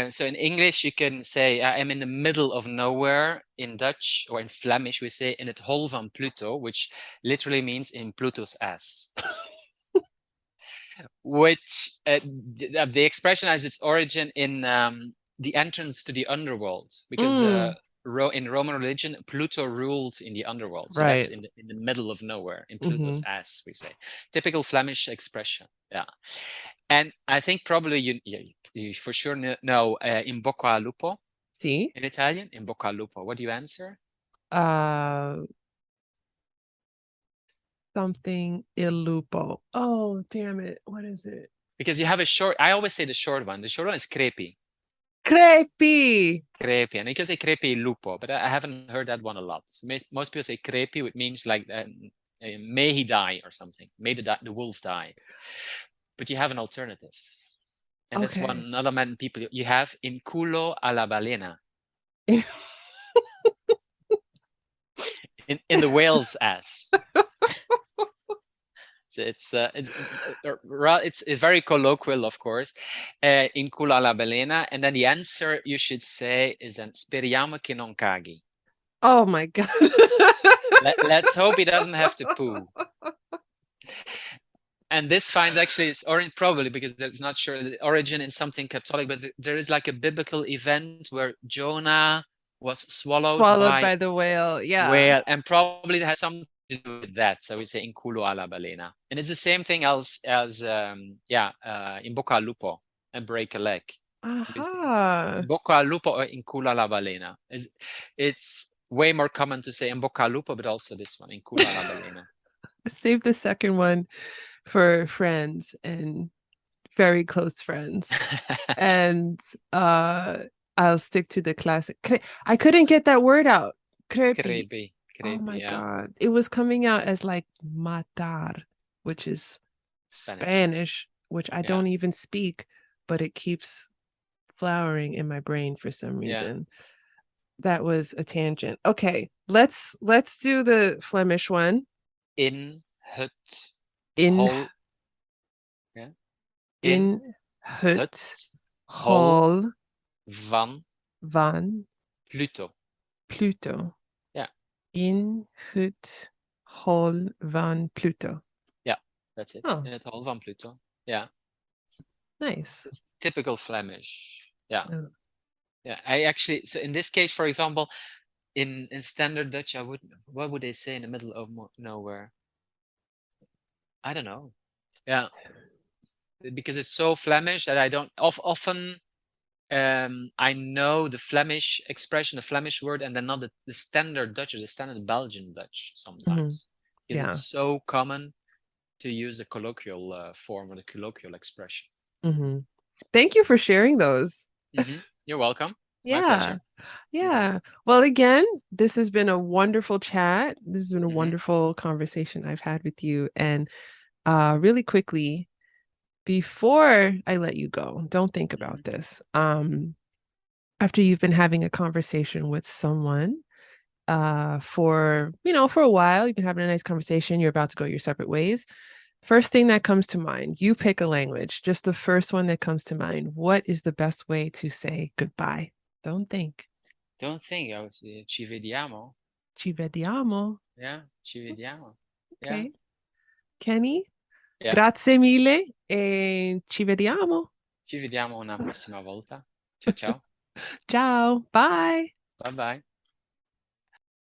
so in English you can say I'm in the middle of nowhere. In Dutch or in Flemish we say in het hol van Pluto, which literally means in Pluto's ass. Which the expression has its origin in the entrance to the underworld, because Mm, in Roman religion Pluto ruled in the underworld, so that's right. in the middle of nowhere, in Pluto's Hmm. ass, we say. Typical Flemish expression. Yeah, and I think probably you for sure know in bocca al lupo See? in Italian. In bocca al lupo. What do you answer? Uh, something il lupo. Oh, damn it. What is it? Because you have a short. I always say the short one. The short one is crepi. Creepy. Crepi, and you can say crepi lupo, but I haven't heard that one a lot. Most people say crepi, which means like may he die or something. May the wolf die. But you have an alternative, and that's one Okay. another man people you have in culo a la balena, in the whale's ass. So it's very colloquial, of course, in culo a la balena, and then the answer you should say is then speriamo che non caghi. Oh my God. Let's hope he doesn't have to poo. And this finds actually its origin, probably because it's not sure the origin in something Catholic, but there is like a biblical event where Jonah was swallowed Swallowed by by the whale. Yeah. whale, and probably it has something to do with that. So we say in culo alla balena, and it's the same thing as in bocca al lupo, and break a leg. Aha. In bocca al lupo or in culo alla balena. It's way more common to say in bocca al lupo, but also this one in culo alla balena. Save the second one for friends and very close friends. And I'll stick to the classic. I couldn't get that word out. Creepy. Creepy, Oh my yeah. God. It was coming out as like matar, which is Spanish, which I don't even speak, but it keeps flowering in my brain for some reason. That was a tangent. Okay, let's do the Flemish one. In hut. In hol. Yeah. in hut hol van Pluto. Pluto. Yeah. In hut hol van Pluto. Yeah, that's it. Oh. In het hol van Pluto. Yeah. Nice. Typical Flemish. Yeah. Oh. Yeah. I actually, so in this case, for example, in standard Dutch, what would they say in the middle of nowhere? I don't know. Yeah. Because it's so Flemish that I don't often I know the Flemish expression, the Flemish word, and then not the standard Dutch or the standard Belgian Dutch sometimes. Because it's so common to use a colloquial form or the colloquial expression. Thank you for sharing those. You're welcome. Yeah. My pleasure. Yeah. Well, again, this has been a wonderful chat. This has been a wonderful conversation I've had with you. And really quickly, before I let you go, don't think about this. After you've been having a conversation with someone for a while, you've been having a nice conversation, you're about to go your separate ways. First thing that comes to mind, you pick a language, just the first one that comes to mind. What is the best way to say goodbye? Don't think. Don't think. I would say ci vediamo. Ci vediamo. Yeah, ci vediamo. Okay. Yeah. Kenny? Yeah. Grazie mille e ci vediamo. Ci vediamo una prossima volta. Ciao ciao. Ciao. Bye. Bye bye.